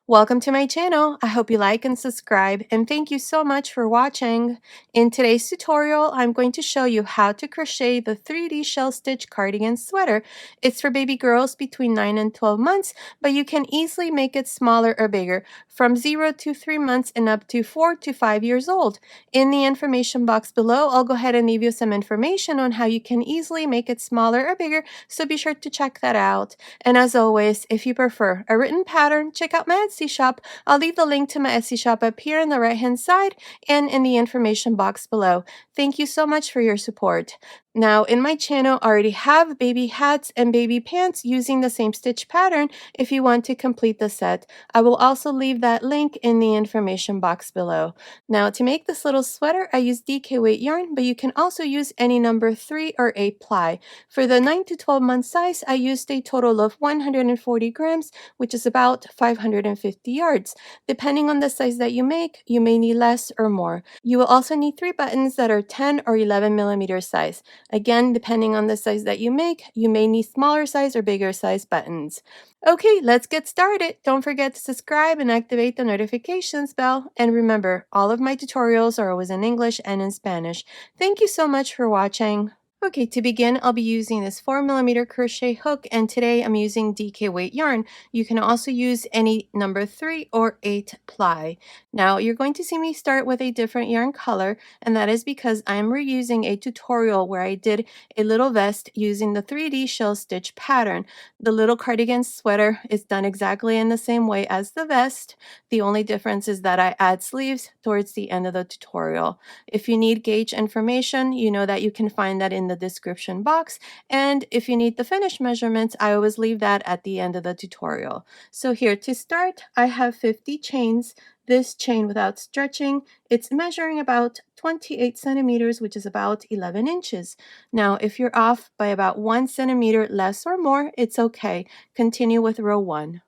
Welcome to my channel. I hope you like and subscribe, and thank you so much for watching. In today's tutorial, I'm going to show you how to crochet the 3D shell stitch cardigan sweater. It's for baby girls between 9 and 12 months, but you can easily make it smaller or bigger, from 0 to 3 months and up to 4 to 5 years old. In the information box below, I'll go ahead and leave you some information on how you can easily make it smaller or bigger, so be sure to check that out. And as always, if you prefer a written pattern, check out my Etsy shop. I'll leave the link to my Etsy shop up here on the right hand side and in the information box below. Thank you so much for your support. Now, in my channel, I already have baby hats and baby pants using the same stitch pattern if you want to complete the set. I will also leave that link in the information box below. Now, to make this little sweater, I use DK weight yarn, but you can also use any number 3 or 8 ply. For the 9 to 12 month size, I used a total of 140 grams, which is about 550 yards. Depending on the size that you make, you may need less or more. You will also need 3 buttons that are 10 or 11 millimeter size. Again, depending on the size that you make, you may need smaller size or bigger size buttons. Okay, let's get started. Don't forget to subscribe and activate the notifications bell. And remember, all of my tutorials are always in English and in Spanish. Thank you so much for watching. Okay, to begin, I'll be using this 4mm crochet hook, and today I'm using DK weight yarn. You can also use any number 3 or 8 ply. Now, you're going to see me start with a different yarn color, and that is because I'm reusing a tutorial where I did a little vest using the 3D shell stitch pattern. The little cardigan sweater is done exactly in the same way as the vest. The only difference is that I add sleeves towards the end of the tutorial. If you need gauge information, you know that you can find that in the description box. And if you need the finished measurements, I always leave that at the end of the tutorial. So here to start, I have 50 chains. This chain without stretching, it's measuring about 28 centimeters, which is about 11 inches. Now, if you're off by about 1 centimeter less or more, it's okay. Continue with row 1.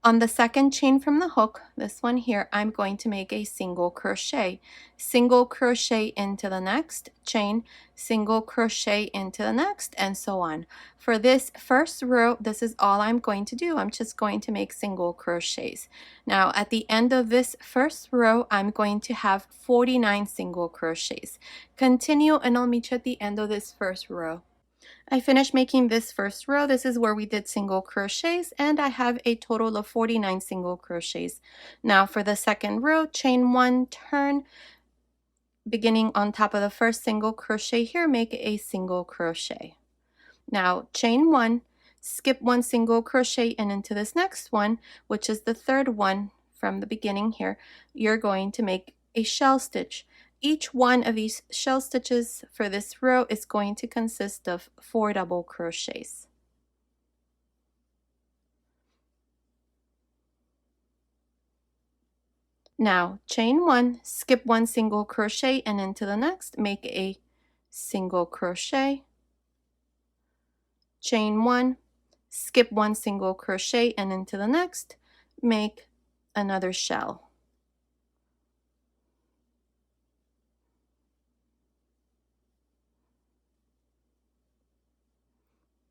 On the second chain from the hook, this one here, I'm going to make a single crochet into the next chain, single crochet into the next, and so on. For this first row, this is all I'm going to do. I'm just going to make single crochets. Now, at the end of this first row, I'm going to have 49 single crochets. Continue, and I'll meet you at the end of this first row. I finished making this first row. This is where we did single crochets, and I have a total of 49 single crochets. Now for the second row, chain 1, turn, beginning on top of the first single crochet here, make a single crochet. Now chain 1, skip 1 single crochet, and into this next one, which is the third one from the beginning here, you're going to make a shell stitch. Each one of these shell stitches for this row is going to consist of 4 double crochets. Now chain 1, skip 1 single crochet, and into the next make a single crochet. Chain 1, skip 1 single crochet, and into the next make another shell.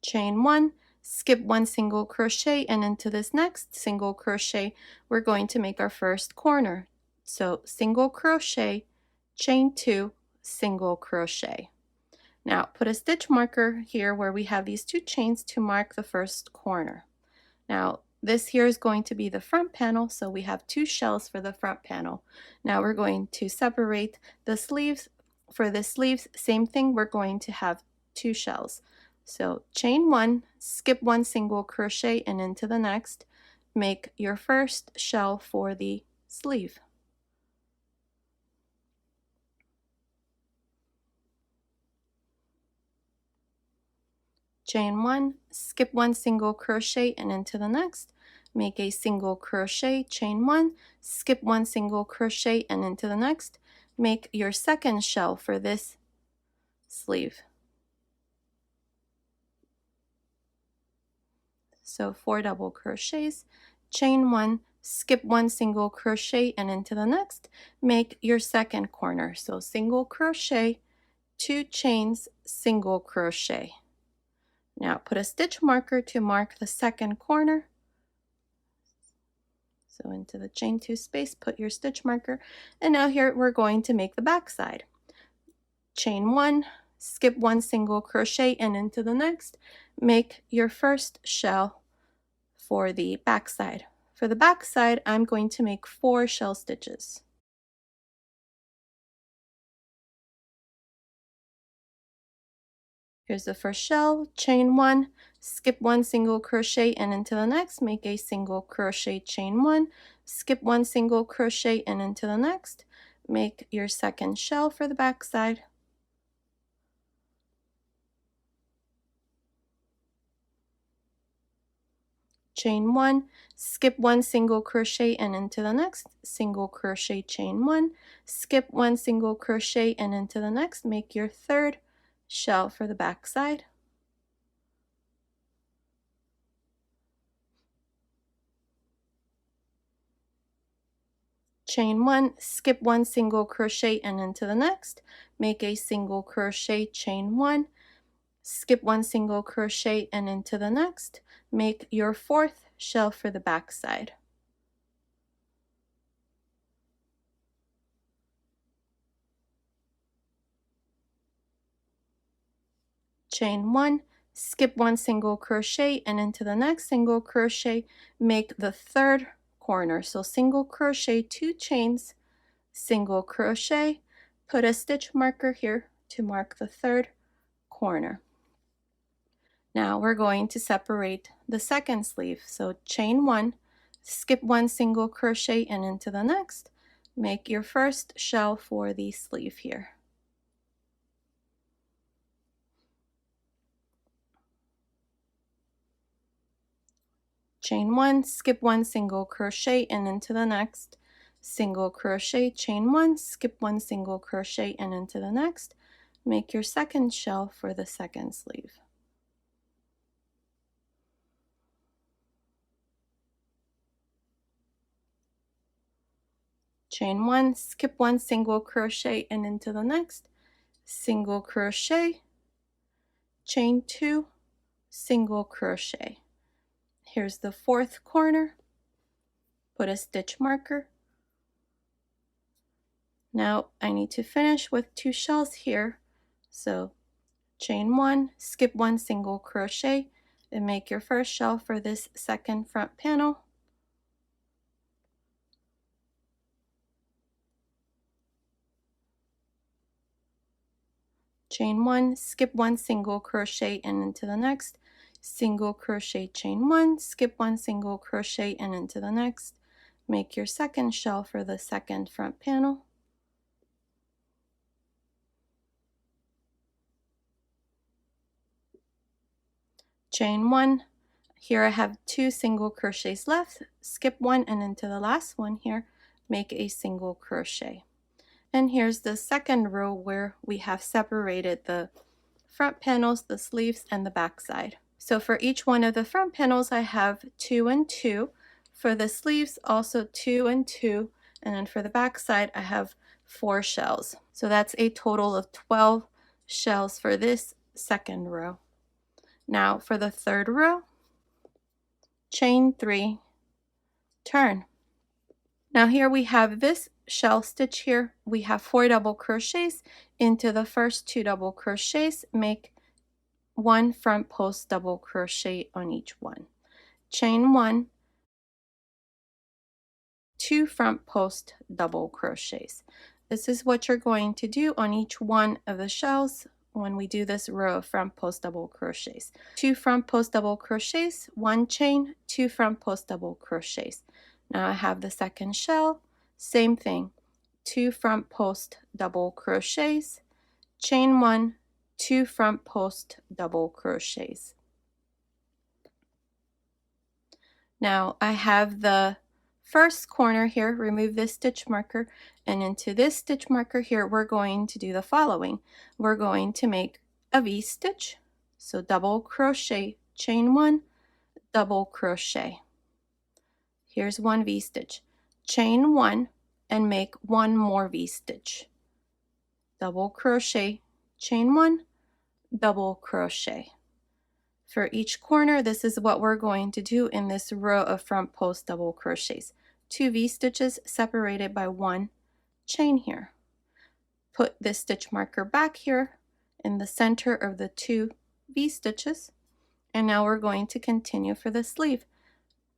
Chain 1, skip 1 single crochet, and into this next single crochet we're going to make our first corner. So single crochet, chain 2, single crochet. Now put a stitch marker here where we have these 2 chains to mark the first corner. Now this here is going to be the front panel, so we have 2 shells for the front panel. Now we're going to separate the sleeves. For the sleeves, same thing, we're going to have 2 shells. So chain 1, skip 1 single crochet, and into the next make your first shell for the sleeve. Chain 1, skip 1 single crochet, and into the next make a single crochet, chain 1, skip 1 single crochet, and into the next make your second shell for this sleeve. So 4 double crochets, chain 1, skip 1 single crochet, and into the next make your second corner. So single crochet, 2 chains, single crochet. Now put a stitch marker to mark the second corner. So into the chain 2 space, put your stitch marker, and now here we're going to make the back side. Chain 1, skip 1 single crochet and into the next, make your first shell for the back side. For the back side, I'm going to make 4 shell stitches. Here's the first shell, chain 1, skip 1 single crochet and into the next, make a single crochet, chain 1, skip 1 single crochet and into the next, make your second shell for the back side. Chain 1, skip 1 single crochet and into the next, single crochet, chain 1, skip 1 single crochet and into the next, make your third shell for the back side. Chain 1, skip 1 single crochet and into the next, make a single crochet, chain 1, skip 1 single crochet and into the next, make your fourth shell for the back side. Chain 1, skip 1 single crochet and into the next, single crochet, make the third corner. So single crochet, 2 chains, single crochet, put a stitch marker here to mark the third corner. Now we're going to separate the second sleeve. So chain 1, skip 1 single crochet and into the next, make your first shell for the sleeve here. Chain 1, skip 1 single crochet and into the next, single crochet, chain 1, skip 1 single crochet and into the next, make your second shell for the second sleeve. Chain 1, skip 1 single crochet and into the next, single crochet, chain 2, single crochet. Here's the fourth corner, put a stitch marker. Now I need to finish with 2 shells here, so chain 1, skip 1 single crochet and make your first shell for this second front panel. Chain 1, skip 1 single crochet and into the next, single crochet, chain 1, skip 1 single crochet and into the next, make your second shell for the second front panel. Chain 1, here I have 2 single crochets left, skip 1 and into the last one here, make a single crochet. And here's the second row where we have separated the front panels, the sleeves, and the back side. So for each one of the front panels, I have 2 and 2. For the sleeves, also 2 and 2. And then for the back side, I have 4 shells. So that's a total of 12 shells for this second row. Now for the third row, chain 3, turn. Now here we have this shell stitch here. We have 4 double crochets. Into the first 2 double crochets, make 1 front post double crochet on each one. Chain 1, 2 front post double crochets. This is what you're going to do on each one of the shells when we do this row of front post double crochets. 2 front post double crochets, 1 chain, 2 front post double crochets. Now I have the second shell, same thing, 2 front post double crochets, chain 1, 2 front post double crochets. Now I have the first corner here, remove this stitch marker, and into this stitch marker here we're going to do the following. We're going to make a V-stitch, so double crochet, chain 1, double crochet. Here's 1 V-stitch, chain 1 and make 1 more V-stitch, double crochet, chain 1, double crochet. For each corner, this is what we're going to do in this row of front post double crochets. 2 V-stitches separated by 1 chain here. Put this stitch marker back here in the center of the 2 V-stitches, and now we're going to continue for the sleeve.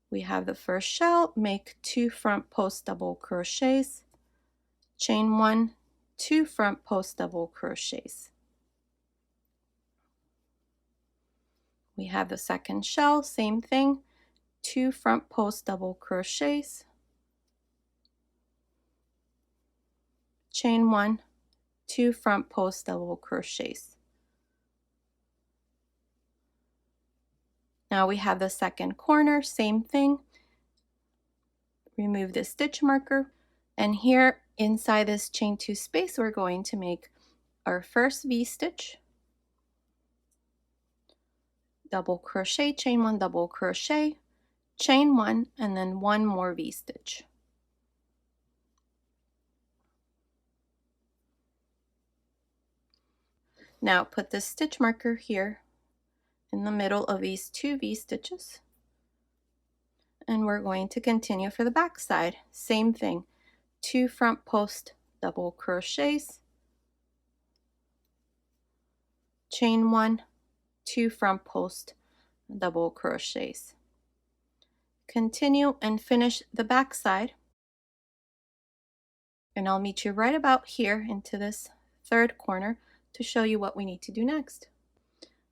We have the first shell, make 2 front post double crochets, chain 1, 2 front post double crochets. We have the second shell, same thing, 2 front post double crochets, chain 1, 2 front post double crochets. Now we have the second corner, same thing. Remove the stitch marker, and here inside this chain 2 space we're going to make our first V-stitch, double crochet, chain 1, double crochet, chain 1, and then 1 more V-stitch. Now put the stitch marker here in the middle of these 2 V-stitches, and we're going to continue for the back side. Same thing, 2 front post double crochets, chain 1, 2 front post double crochets. Continue and finish the back side, and I'll meet you right about here into this third corner to show you what we need to do next.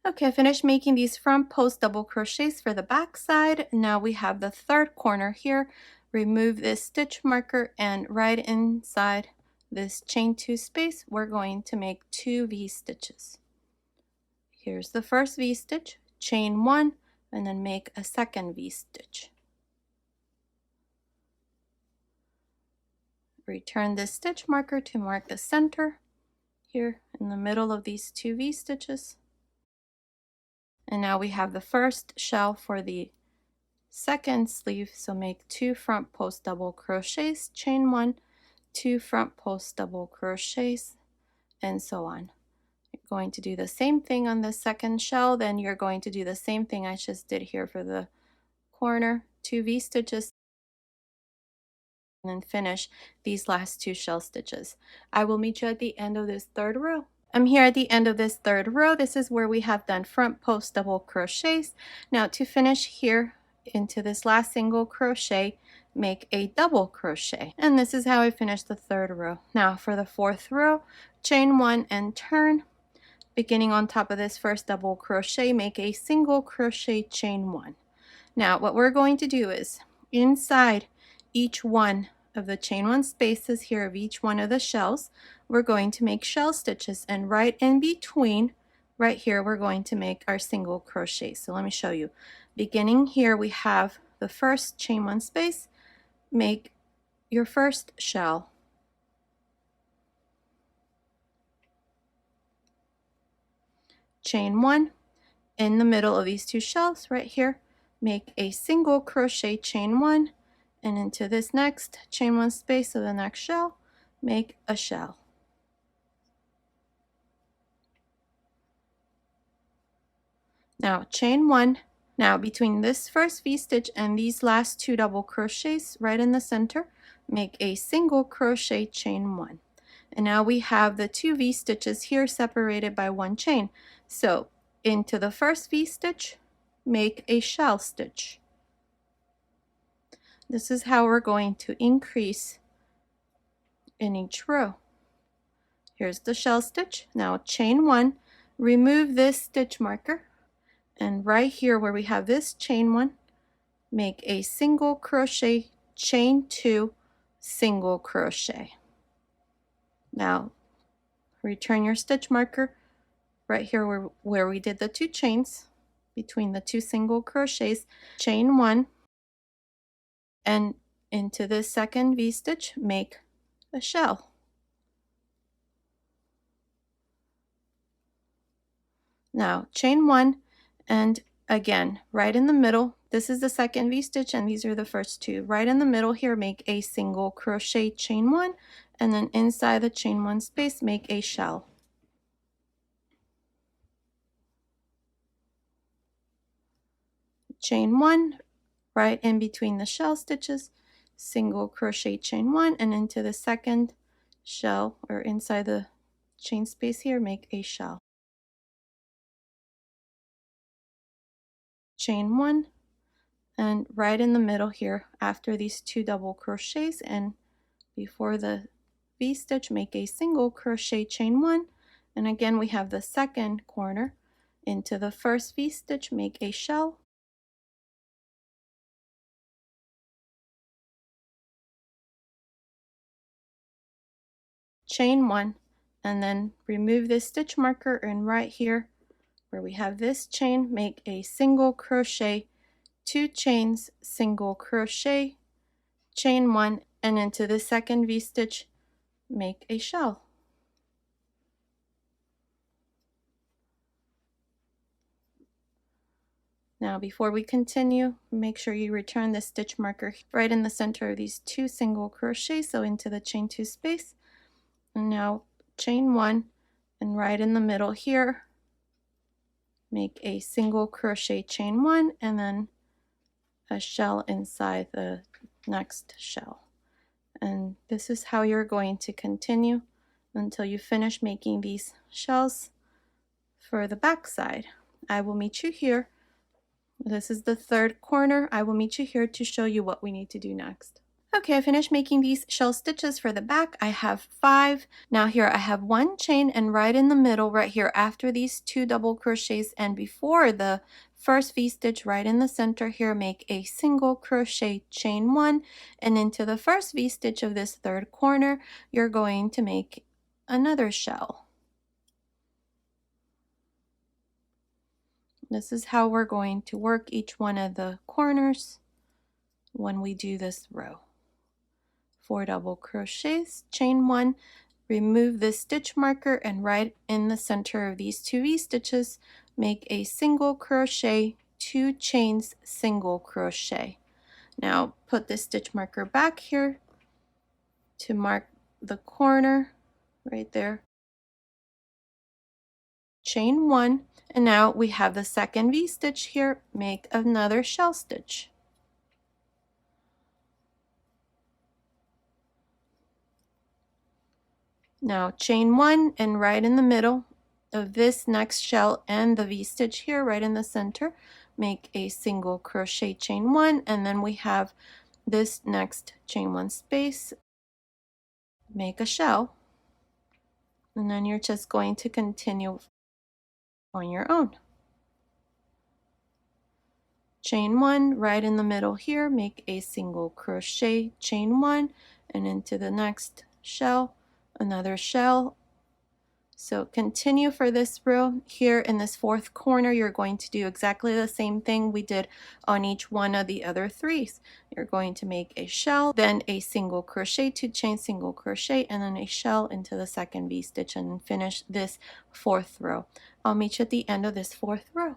Okay, I finished making these front post double crochets for the back side. Now we have the third corner here. Remove this stitch marker, and right inside this chain 2 space we're going to make 2 V-stitches. Here's the first V-stitch, chain 1, and then make a second V-stitch. Return this stitch marker to mark the center here in the middle of these 2 V-stitches. And now we have the first shell for the second sleeve, so make 2 front post double crochets, chain 1, 2 front post double crochets, and so on. You're going to do the same thing on the second shell, then you're going to do the same thing I just did here for the corner, 2 V-stitches, and then finish these last 2 shell stitches. I will meet you at the end of this third row. I'm here at the end of this third row. This is where we have done front post double crochets. Now to finish here into this last single crochet, make a double crochet, and this is how I finished the third row. Now for the fourth row, chain 1 and turn. Beginning on top of this first double crochet, make a single crochet, chain 1. Now what we're going to do is inside each one of the chain 1 spaces here of each one of the shells, we're going to make shell stitches, and right in between, right here, we're going to make our single crochet. So let me show you. Beginning here, we have the first chain 1 space, make your first shell, chain 1, in the middle of these 2 shells right here, make a single crochet, chain 1, and into this next chain 1 space of the next shell, make a shell. Now chain 1. Now between this first V-stitch and these last 2 double crochets right in the center, make a single crochet, chain 1. And now we have the 2 V-stitches here separated by 1 chain. So into the first V-stitch, make a shell stitch. This is how we're going to increase in each row. Here's the shell stitch. Now chain 1, remove this stitch marker, and right here where we have this chain 1, make a single crochet, chain 2, single crochet. Now return your stitch marker right here where we did the 2 chains between the 2 single crochets, chain 1, and into this second V-stitch, make a shell. Now chain 1, and again right in the middle, this is the second V-stitch and these are the first 2. Right in the middle here, make a single crochet, chain 1, and then inside the chain 1 space, make a shell. Chain 1 right in between the shell stitches, single crochet, chain 1, and into the second shell or inside the chain space here, make a shell. Chain 1, and right in the middle here, after these 2 double crochets and before the V-stitch, make a single crochet, chain 1, and again we have the second corner. Into the first V-stitch, make a shell, chain 1, and then remove this stitch marker, and right here where we have this chain, make a single crochet, 2 chains, single crochet, chain 1, and into the second V-stitch, make a shell. Now before we continue, make sure you return the stitch marker right in the center of these 2 single crochets, so into the chain 2 space. And now chain 1, and right in the middle here, make a single crochet, chain 1, and then a shell inside the next shell. And this is how you're going to continue until you finish making these shells for the back side. I will meet you here. This is the third corner. I will meet you here to show you what we need to do next. Okay, I finished making these shell stitches for the back. I have 5. Now here I have 1 chain, and right in the middle, right here after these 2 double crochets and before the first V-stitch, right in the center here, make a single crochet, chain 1, and into the first V-stitch of this third corner, you're going to make another shell. This is how we're going to work each one of the corners when we do this row. 4 double crochets, chain 1, remove the stitch marker, and right in the center of these 2 V-stitches, make a single crochet, 2 chains, single crochet. Now put the stitch marker back here to mark the corner right there. Chain 1, and now we have the second V-stitch here, make another shell stitch. Now chain 1, and right in the middle of this next shell and the V-stitch here, right in the center, make a single crochet, chain 1, and then we have this next chain 1 space, make a shell, and then you're just going to continue on your own. Chain 1, right in the middle here, make a single crochet, chain 1, and into the next shell, another shell. So continue for this row. Here in this fourth corner, you're going to do exactly the same thing we did on each one of the other 3s. You're going to make a shell, then a single crochet, 2 chain, single crochet, and then a shell into the second V-stitch, and finish this 4th row. I'll meet you at the end of this 4th row.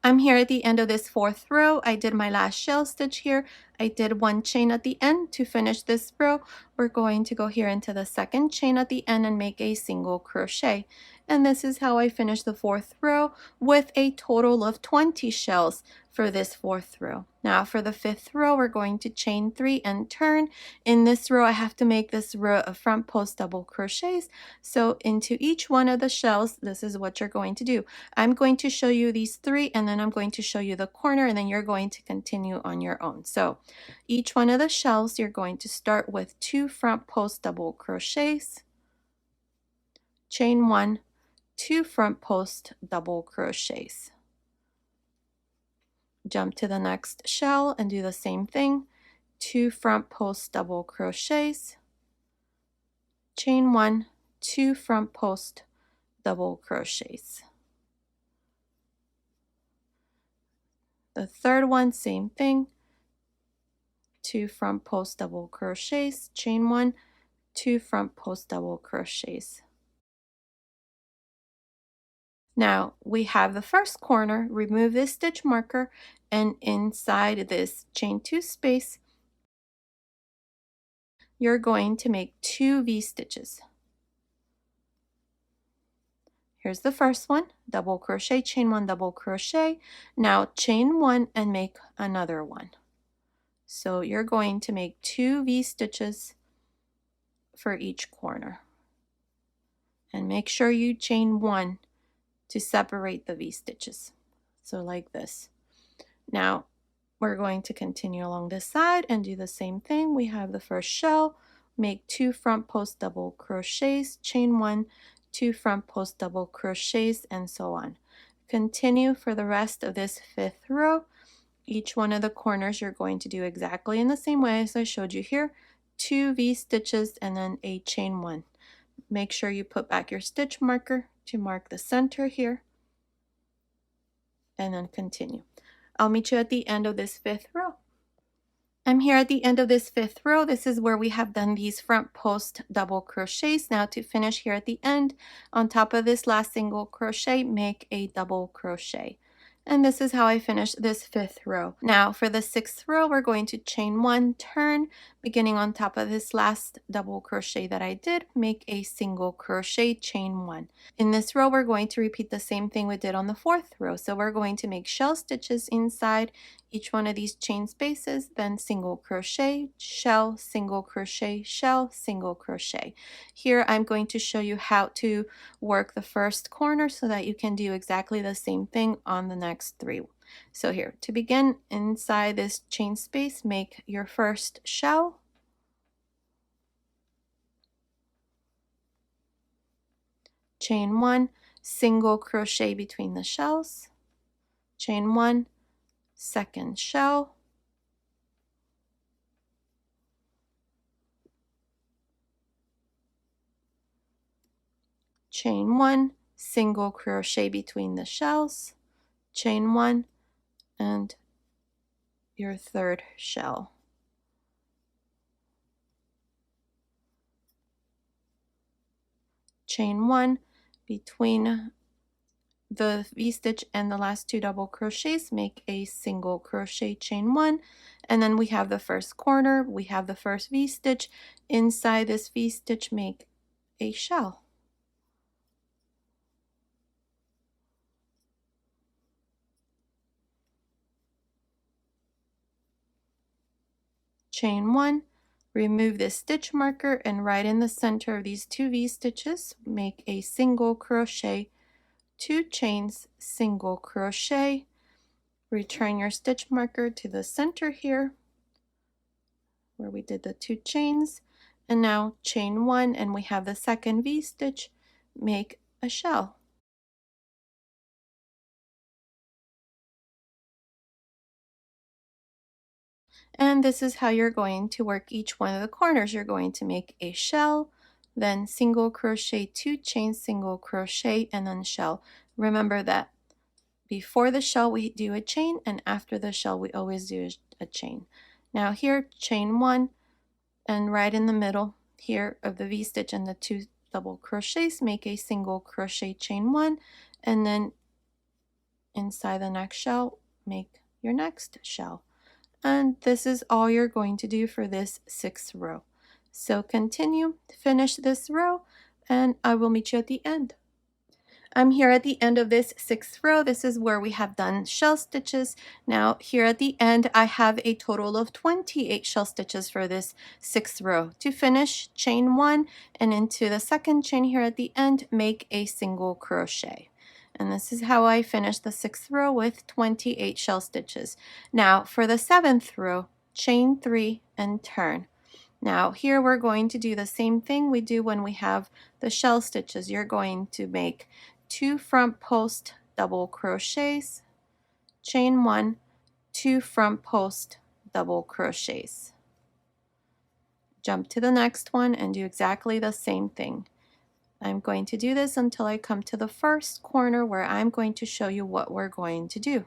I'm here at the end of this 4th row. I did my last shell stitch here. I did 1 chain at the end to finish this row. We're going to go here into the second chain at the end and make a single crochet. And this is how I finished the 4th row with a total of 20 shells for this 4th row. Now for the 5th row, we're going to chain 3 and turn. In this row, I have to make this row of front post double crochets. So into each one of the shells, this is what you're going to do. I'm going to show you these 3, and then I'm going to show you the corner, and then you're going to continue on your own. So each one of the shells, you're going to start with 2 front post double crochets, chain 1, 2 front post double crochets. Jump to the next shell and do the same thing, 2 front post double crochets, chain 1, 2 front post double crochets. The third one, same thing, 2 front post double crochets, chain 1, 2 front post double crochets. Now we have the first corner. Remove this stitch marker, and inside this chain 2 space, you're going to make 2 V-stitches. Here's the first one, double crochet, chain 1, double crochet. Now chain 1 and make another one. So you're going to make 2 V-stitches for each corner. And make sure you chain 1 to separate the V-stitches. So like this. Now we're going to continue along this side and do the same thing. We have the first shell, make 2 front post double crochets, chain 1, 2 front post double crochets, and so on. Continue for the rest of this 5th row. Each one of the corners you're going to do exactly in the same way as I showed you here. 2 V-stitches and then a chain 1. Make sure you put back your stitch marker to mark the center here, and then continue. I'll meet you at the end of this 5th row. I'm here at the end of this 5th row. This is where we have done these front post double crochets. Now to finish here at the end, on top of this last single crochet, make a double crochet. And this is how I finished this 5th row. Now for the 6th row, we're going to chain 1, turn, beginning on top of this last double crochet that I did, make a single crochet, chain 1. In this row, we're going to repeat the same thing we did on the 4th row. So we're going to make shell stitches inside each one of these chain spaces, then single crochet, shell, single crochet, shell, single crochet. Here I'm going to show you how to work the first corner so that you can do exactly the same thing on the next 3. So here, to begin, inside this chain space, make your first shell, chain 1, single crochet between the shells, chain 1, second shell, chain 1, single crochet between the shells, chain 1, and your third shell. Chain 1 between the V-stitch and the last 2 double crochets, make a single crochet, chain 1, and then we have the first corner, we have the first V-stitch. Inside this V-stitch, make a shell. Chain 1, remove this stitch marker, and right in the center of these 2 V-stitches, make a single crochet, 2 chains, single crochet, return your stitch marker to the center here where we did the 2 chains, and now chain 1, and we have the second V-stitch, make a shell. And this is how you're going to work each one of the corners. You're going to make a shell, then single crochet, 2 chains, single crochet, and then shell. Remember that before the shell we do a chain, and after the shell we always do a chain. Now here, chain 1, and right in the middle here of the V-stitch and the 2 double crochets, make a single crochet, chain 1, and then inside the next shell, make your next shell. And this is all you're going to do for this 6th row. So continue, finish this row, and I will meet you at the end. I'm here at the end of this 6th row. This is where we have done shell stitches. Now here at the end, I have a total of 28 shell stitches for this 6th row. To finish, chain 1, and into the second chain here at the end, make a single crochet. And this is how I finished the 6th row with 28 shell stitches. Now for the 7th row, chain 3 and turn. Now here we're going to do the same thing we do when we have the shell stitches. You're going to make 2 front post double crochets, chain 1, 2 front post double crochets. Jump to the next one and do exactly the same thing. I'm going to do this until I come to the first corner where I'm going to show you what we're going to do.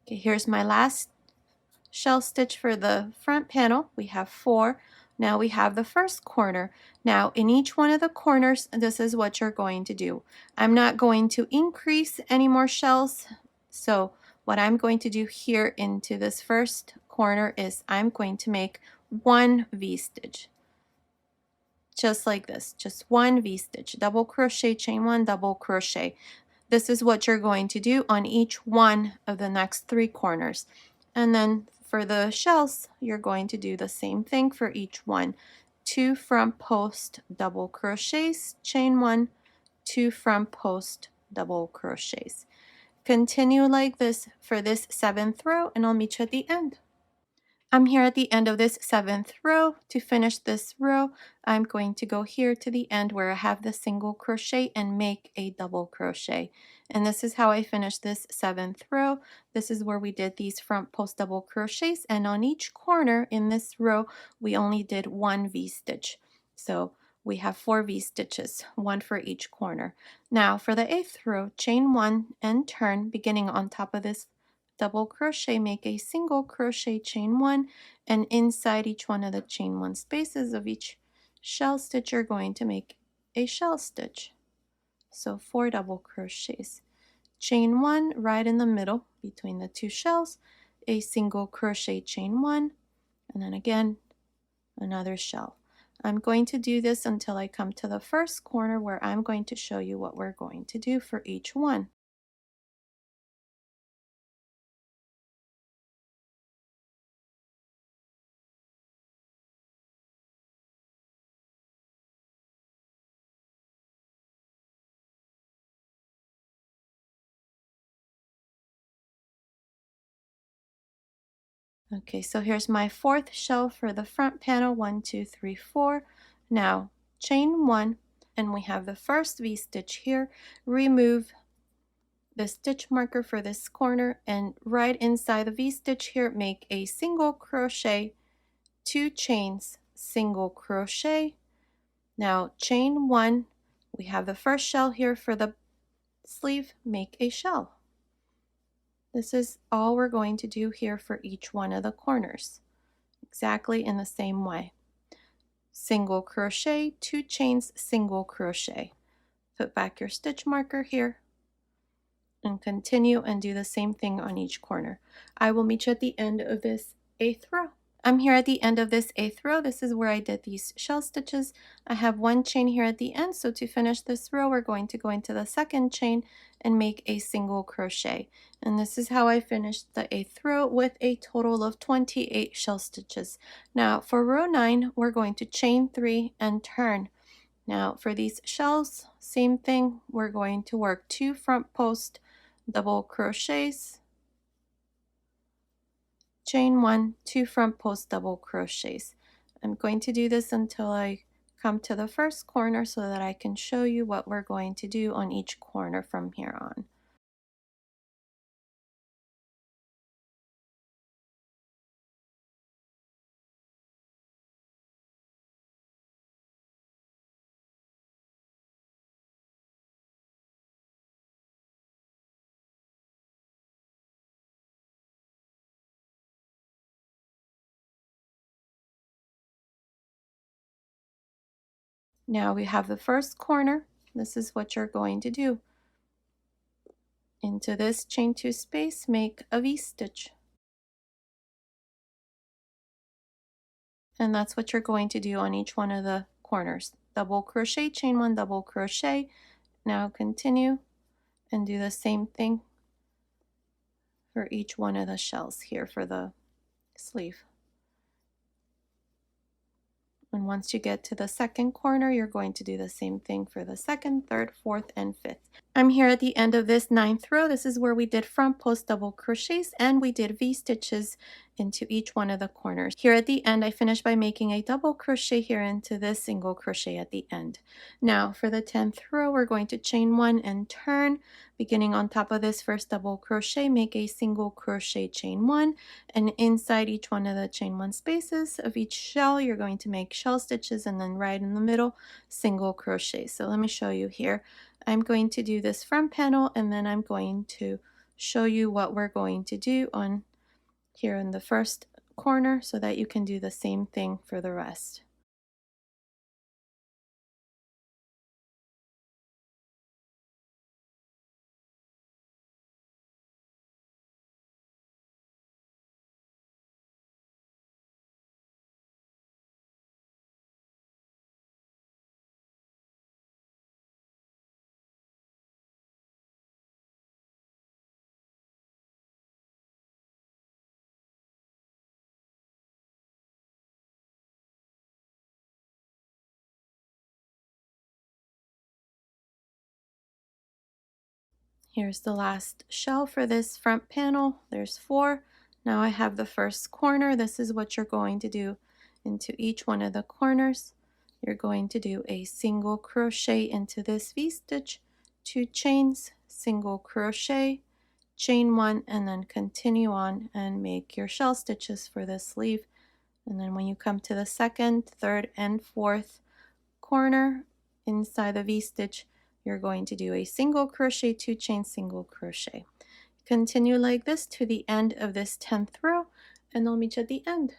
Okay, here's my last shell stitch for the front panel. We have 4 Now we have the first corner. Now in each one of the corners, this is what you're going to do. I'm not going to increase any more shells. So what I'm going to do here into this first corner is I'm going to make one V-stitch. Just like this, just one V-stitch, double crochet, chain one, double crochet. This is what you're going to do on each one of the next 3 corners. And then for the shells, you're going to do the same thing for each one. 2 front post double crochets, chain one, 2 front post double crochets. Continue like this for this 7th row, and I'll meet you at the end. I'm here at the end of this 7th row. To finish this row, I'm going to go here to the end where I have the single crochet and make a double crochet. And this is how I finished this 7th row. This is where we did these front post double crochets, and on each corner in this row, we only did 1 V-stitch. So we have 4 V-stitches, 1 for each corner. Now for the 8th row, chain 1 and turn, beginning on top of this double crochet, make a single crochet, chain 1, and inside each one of the chain 1 spaces of each shell stitch you're going to make a shell stitch. So 4 double crochets, chain 1 right in the middle between the 2 shells, a single crochet, chain 1, and then again another shell. I'm going to do this until I come to the first corner where I'm going to show you what we're going to do for each one. Okay, so here's my 4th shell for the front panel, 1, 2, 3, 4. Now chain 1, and we have the first V-stitch here. Remove the stitch marker for this corner, and right inside the V-stitch here, make a single crochet, 2 chains, single crochet. Now chain 1, we have the first shell here for the sleeve, make a shell. This is all we're going to do here for each one of the corners, exactly in the same way. Single crochet, 2 chains, single crochet. Put back your stitch marker here and continue and do the same thing on each corner. I will meet you at the end of this 8th row. I'm here at the end of this 8th row. This is where I did these shell stitches. I have 1 chain here at the end, so to finish this row, we're going to go into the 2nd chain and make a single crochet. And this is how I finished the 8th row with a total of 28 shell stitches. Now for row 9, we're going to chain 3 and turn. Now for these shells, same thing. We're going to work 2 front post double crochets, chain 1, 2 front post double crochets. I'm going to do this until I come to the first corner so that I can show you what we're going to do on each corner from here on. Now we have the first corner. This is what you're going to do. Into this chain 2 space, make a V-stitch. And that's what you're going to do on each one of the corners. Double crochet, chain 1, double crochet. Now continue and do the same thing for each one of the shells here for the sleeve. And once you get to the second corner, you're going to do the same thing for the second, third, fourth, and fifth. I'm here at the end of this 9th row. This is where we did front post double crochets and we did V-stitches into each one of the corners. Here at the end, I finished by making a double crochet here into this single crochet at the end. Now for the 10th row, we're going to chain 1 and turn. Beginning on top of this first double crochet, make a single crochet, chain 1, and inside each one of the chain 1 spaces of each shell, you're going to make shell stitches, and then right in the middle, single crochet. So let me show you here. I'm going to do this front panel, and then I'm going to show you what we're going to do on here in the first corner so that you can do the same thing for the rest. Here's the last shell for this front panel. There's 4. Now I have the first corner. This is what you're going to do into each one of the corners. You're going to do a single crochet into this V-stitch, 2 chains, single crochet, chain 1, and then continue on and make your shell stitches for this sleeve. And then when you come to the second, third, and fourth corner inside the V-stitch, you're going to do a single crochet, 2 chain, single crochet. Continue like this to the end of this 10th row, and I'll meet you at the end.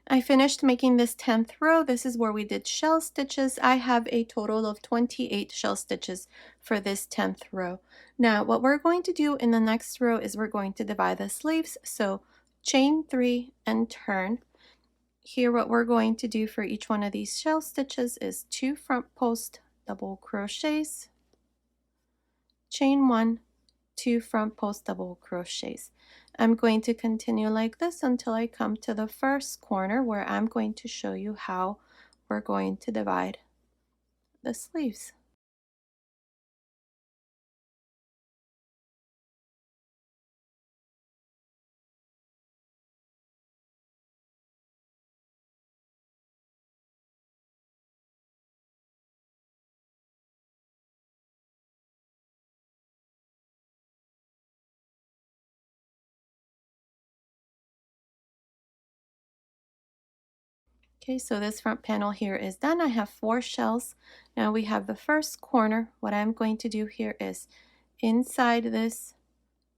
I finished making this 10th row. This is where we did shell stitches. I have a total of 28 shell stitches for this 10th row. Now what we're going to do in the next row is we're going to divide the sleeves. So chain 3 and turn. Here what we're going to do for each one of these shell stitches is 2 front post double crochets, chain 1, 2 front post double crochets. I'm going to continue like this until I come to the first corner where I'm going to show you how we're going to divide the sleeves. Okay, so this front panel here is done. I have 4 shells. Now we have the first corner. What I'm going to do here is inside this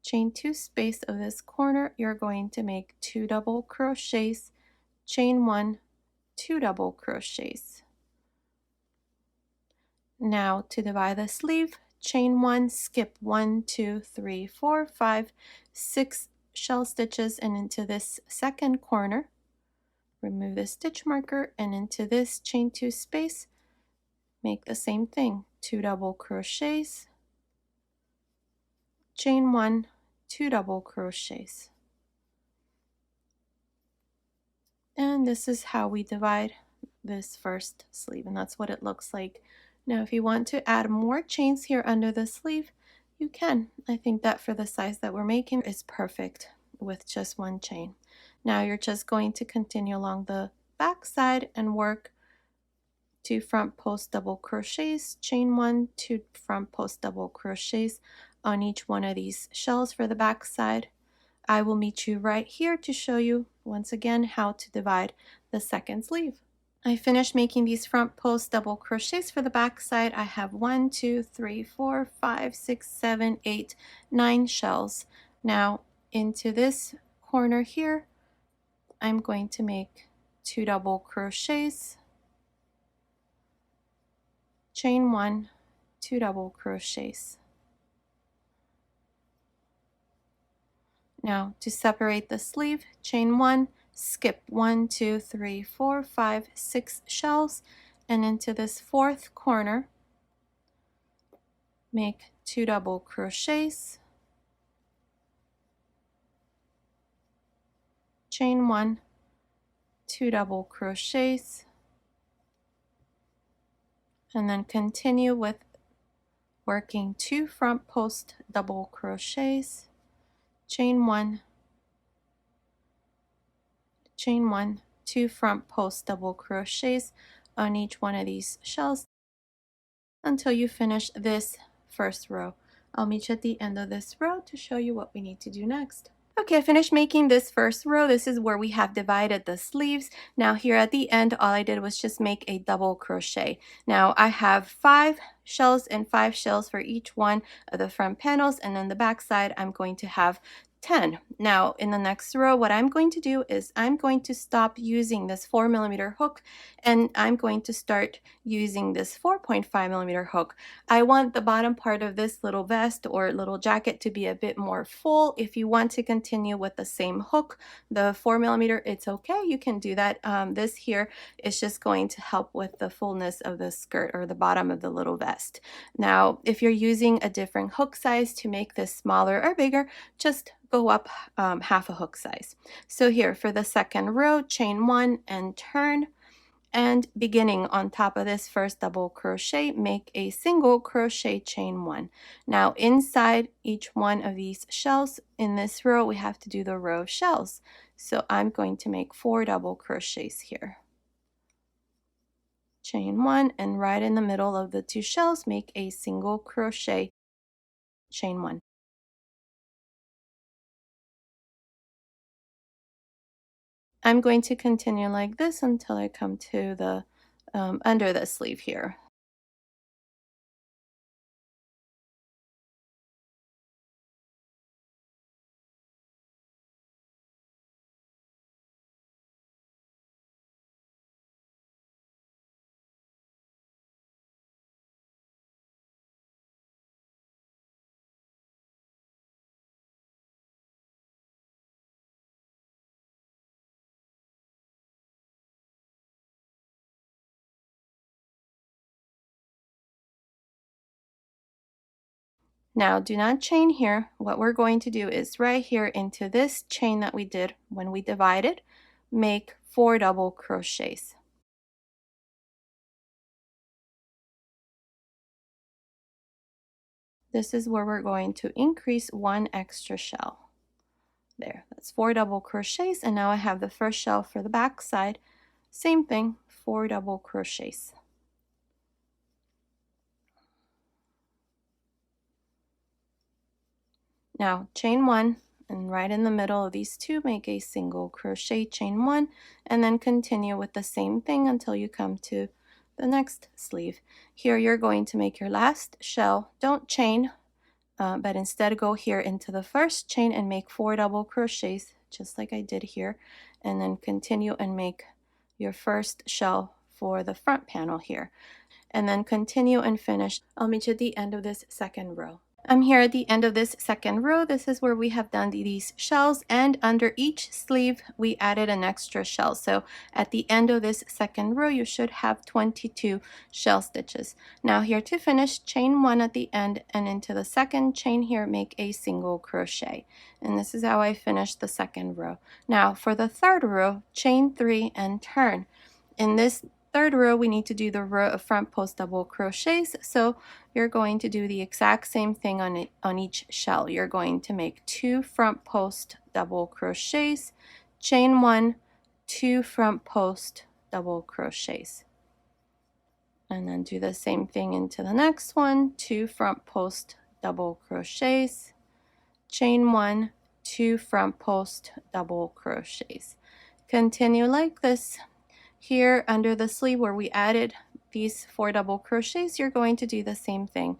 chain 2 space of this corner, you're going to make 2 double crochets, chain 1, 2 double crochets. Now to divide the sleeve, chain 1, skip 1, 2, 3, 4, 5, 6 shell stitches, and into this second corner, remove the stitch marker, and into this chain 2 space, make the same thing, 2 double crochets, chain 1, 2 double crochets. And this is how we divide this first sleeve, and that's what it looks like. Now if you want to add more chains here under the sleeve, you can. I think that for the size that we're making is perfect with just 1 chain. Now you're just going to continue along the back side and work 2 front post double crochets, chain 1, 2 front post double crochets on each one of these shells for the back side. I will meet you right here to show you once again how to divide the second sleeve. I finished making these front post double crochets for the back side. I have 1, 2, 3, 4, 5, 6, 7, 8, 9 shells. Now into this corner here, I'm going to make 2 double crochets, chain 1, 2 double crochets. Now to separate the sleeve, chain 1, skip 1, 2, 3, 4, 5, 6 shells, and into this fourth corner, make 2 double crochets, chain 1, 2 double crochets, and then continue with working 2 front post double crochets, chain 1, 2 front post double crochets on each one of these shells until you finish this first row. I'll meet you at the end of this row to show you what we need to do next. Okay, I finished making this first row. This is where we have divided the sleeves. Now here at the end, all I did was just make a double crochet. Now I have 5 shells and 5 shells for each one of the front panels, and then the back side I'm going to have 10. Now in the next row, what I'm going to do is I'm going to stop using this 4mm hook, and I'm going to start using this 4.5mm hook. I want the bottom part of this little vest or little jacket to be a bit more full. If you want to continue with the same hook, the 4mm, it's okay, you can do that. This here is just going to help with the fullness of the skirt or the bottom of the little vest. Now if you're using a different hook size to make this smaller or bigger, just go up half a hook size. So here for the second row, chain 1 and turn. And beginning on top of this first double crochet, make a single crochet chain 1. Now inside each one of these shells in this row, we have to do the row of shells. So I'm going to make 4 double crochets here. Chain 1, and right in the middle of the 2 shells, make a single crochet, chain 1. I'm going to continue like this until I come to the under the sleeve here. Now do not chain here. What we're going to do is right here into this chain that we did when we divided, make 4 double crochets. This is where we're going to increase 1 extra shell. There, that's 4 double crochets, and now I have the first shell for the back side. Same thing, 4 double crochets. Now chain 1, and right in the middle of these 2 make a single crochet, chain 1, and then continue with the same thing until you come to the next sleeve. Here you're going to make your last shell. Don't chain, but instead go here into the first chain and make 4 double crochets, just like I did here, and then continue and make your first shell for the front panel here, and then continue and finish. I'll meet you at the end of this second row. I'm here at the end of this second row. This is where we have done these shells, and under each sleeve we added an extra shell. So at the end of this second row you should have 22 shell stitches. Now here to finish, chain 1 at the end, and into the second chain here make a single crochet, and this is how I finished the second row. Now for the third row, chain 3 and turn. In this third row we need to do the row of front post double crochets, so you're going to do the exact same thing on each shell. You're going to make 2 front post double crochets, chain 1, 2 front post double crochets, and then do the same thing into the next one, 2 front post double crochets, chain 1, 2 front post double crochets. Continue like this. Here under the sleeve where we added these 4 double crochets, you're going to do the same thing.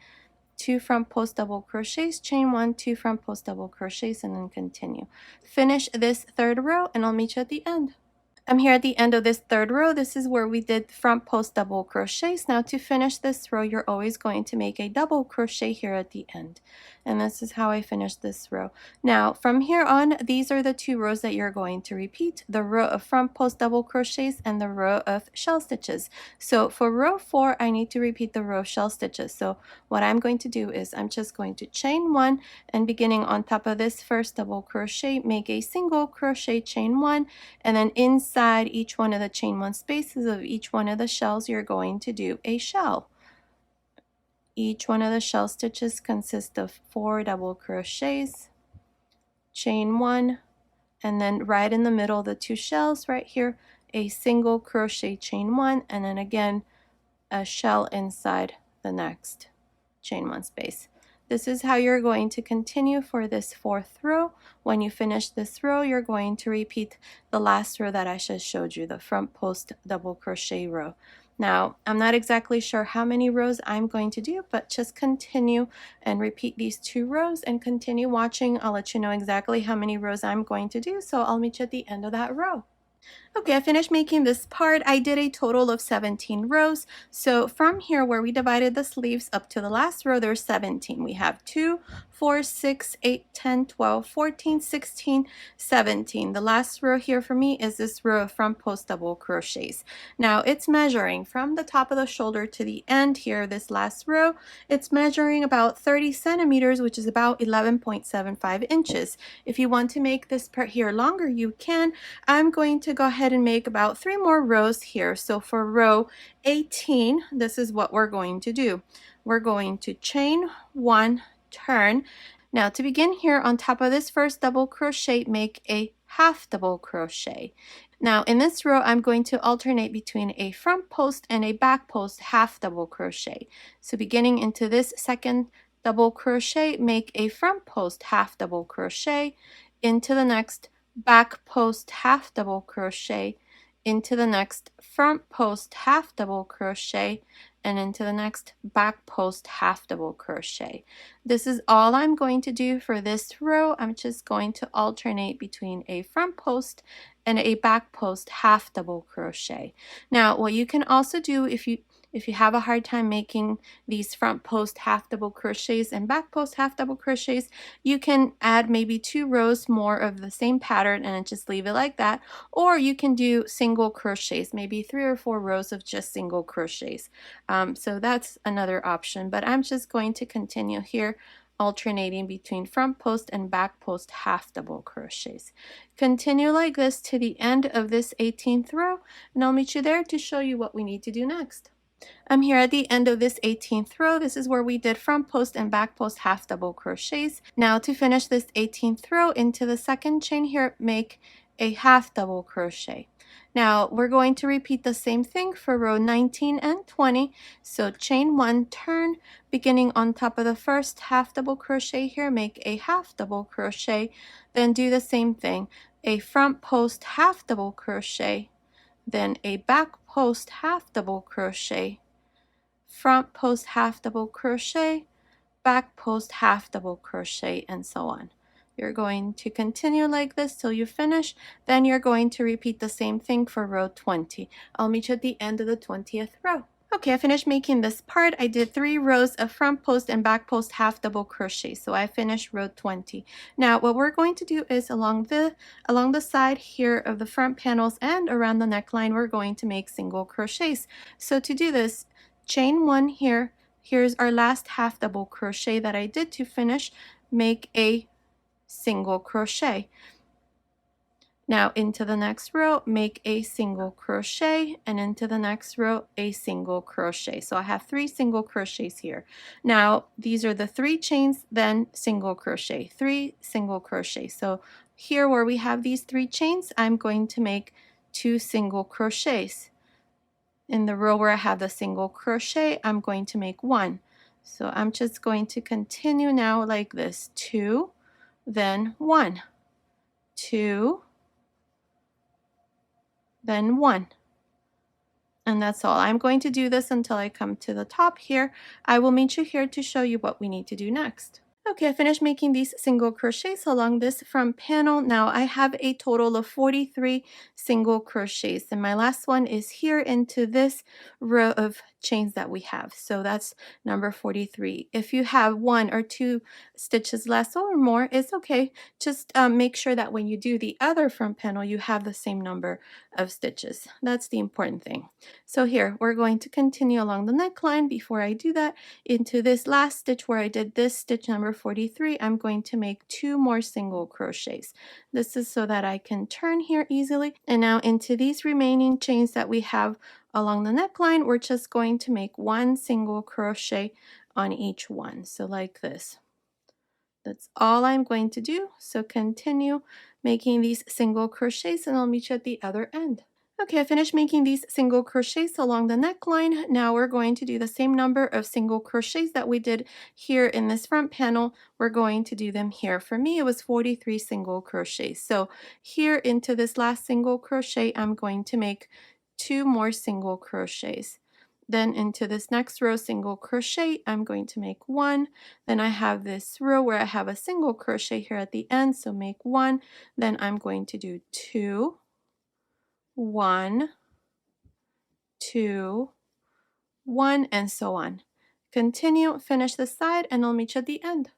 2 front post double crochets, chain 1, 2 front post double crochets, and then continue. Finish this third row and I'll meet you at the end. I'm here at the end of this third row. This is where we did front post double crochets. Now to finish this row, you're always going to make a double crochet here at the end. And this is how I finished this row. Now from here on, these are the 2 rows that you're going to repeat, the row of front post double crochets and the row of shell stitches. So for row 4, I need to repeat the row of shell stitches. So what I'm going to do is I'm just going to chain 1, and beginning on top of this first double crochet, make a single crochet, chain 1, and then inside each one of the chain 1 spaces of each one of the shells you're going to do a shell. Each one of the shell stitches consists of 4 double crochets, chain 1, and then right in the middle of the 2 shells right here, a single crochet, chain 1, and then again a shell inside the next chain 1 space. This is how you're going to continue for this 4th row. When you finish this row, you're going to repeat the last row that I just showed you, the front post double crochet row. Now, I'm not exactly sure how many rows I'm going to do, but just continue and repeat these 2 rows and continue watching. I'll let you know exactly how many rows I'm going to do, so I'll meet you at the end of that row. Okay, I finished making this part. I did a total of 17 rows. So from here where we divided the sleeves up to the last row, there's 17. We have 2, 4, 6, 8, 10, 12, 14, 16, 17. The last row here for me is this row of front post double crochets. Now it's measuring from the top of the shoulder to the end here, this last row, it's measuring about 30 centimeters, which is about 11.75 inches. If you want to make this part here longer, you can. I'm going to to go ahead and make about 3 more rows here. So for row 18, this is what we're going to do. We're going to chain 1, turn. Now to begin here, on top of this first double crochet, make a half double crochet. Now in this row, I'm going to alternate between a front post and a back post half double crochet. So beginning into this second double crochet, make a front post half double crochet, into the next back post half double crochet, into the next front post half double crochet, and into the next back post half double crochet. This is all I'm going to do for this row. I'm just going to alternate between a front post and a back post half double crochet. Now what you can also do if you have a hard time making these front post half double crochets and back post half double crochets, you can add maybe 2 rows more of the same pattern and just leave it like that, or you can do single crochets, maybe 3 or 4 rows of just single crochets. So that's another option, but I'm just going to continue here alternating between front post and back post half double crochets. Continue like this to the end of this 18th row, and I'll meet you there to show you what we need to do next. I'm here at the end of this 18th row. This is where we did front post and back post half double crochets. Now to finish this 18th row, into the second chain here, make a half double crochet. Now we're going to repeat the same thing for row 19 and 20. So chain 1, turn, beginning on top of the first half double crochet here, make a half double crochet, then do the same thing, a front post half double crochet, then a back post half double crochet, front post half double crochet, back post half double crochet, and so on. You're going to continue like this till you finish. Then you're going to repeat the same thing for row 20. I'll meet you at the end of the 20th row. Okay, I finished making this part. I did 3 rows of front post and back post half double crochet, so I finished row 20. Now what we're going to do is along the side here of the front panels and around the neckline, we're going to make single crochets. So to do this, chain 1 here. Here's our last half double crochet that I did to finish. Make a single crochet. Now into the next row, make a single crochet, and into the next row, a single crochet. So I have 3 single crochets here. Now these are the 3 chains, then single crochet, 3 single crochet. So here where we have these 3 chains, I'm going to make 2 single crochets. In the row where I have the single crochet, I'm going to make 1. So I'm just going to continue now like this, 2, then 1, 2, then 1. And that's all. I'm going to do this until I come to the top here. I will meet you here to show you what we need to do next. Okay, I finished making these single crochets along this front panel. Now I have a total of 43 single crochets, and my last one is here into this row of chains that we have. So that's number 43. If you have 1 or 2 stitches less or more, it's okay. Just make sure that when you do the other front panel, you have the same number of stitches. That's the important thing. So here, we're going to continue along the neckline. Before I do that, into this last stitch where I did this stitch number 43, I'm going to make 2 more single crochets. This is so that I can turn here easily. And now into these remaining chains that we have along the neckline, we're just going to make 1 single crochet on each one. So like this. That's all I'm going to do. So continue making these single crochets and I'll meet you at the other end. Okay, I finished making these single crochets along the neckline. Now we're going to do the same number of single crochets that we did here in this front panel. We're going to do them here. For me, it was 43 single crochets. So here into this last single crochet, I'm going to make 2 more single crochets. Then into this next row single crochet, I'm going to make 1. Then I have this row where I have a single crochet here at the end, so make 1. Then I'm going to do 2, 1, 2, 1, and so on. Continue, finish the side, and I'll meet you at the end.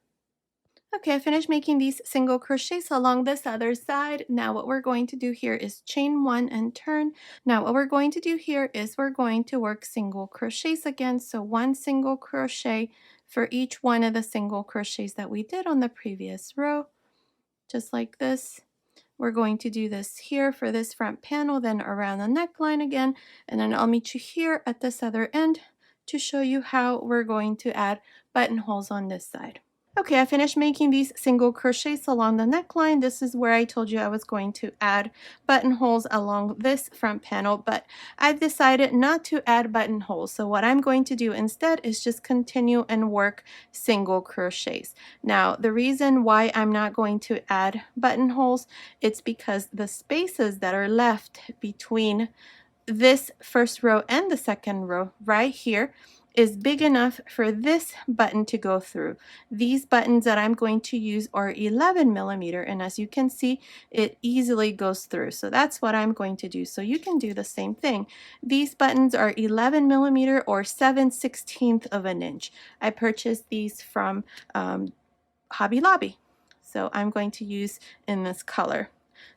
Okay, I finished making these single crochets along this other side. Now what we're going to do here is chain 1 and turn. Now what we're going to do here is we're going to work single crochets again. So 1 single crochet for each one of the single crochets that we did on the previous row, just like this. we're going to do this here for this front panel, then around the neckline again, and then I'll meet you here at this other end to show you how we're going to add buttonholes on this side. Okay, I finished making these single crochets along the neckline. This is where I told you I was going to add buttonholes along this front panel, but I've decided not to add buttonholes. So what I'm going to do instead is just continue and work single crochets. Now, the reason why I'm not going to add buttonholes, it's because the spaces that are left between this first row and the second row right here is big enough for this button to go through. These buttons that I'm going to use are 11 millimeter, and as you can see, it easily goes through. So that's what I'm going to do. So you can do the same thing. These buttons are 11 millimeter or 7/16 of an inch. I purchased these from Hobby Lobby. So I'm going to use in this color.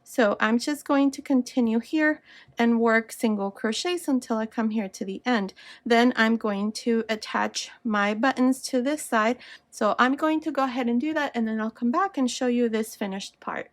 So I'm just going to continue here and work single crochets until I come here to the end. Then I'm going to attach my buttons to this side. So I'm going to go ahead and do that, and then I'll come back and show you this finished part.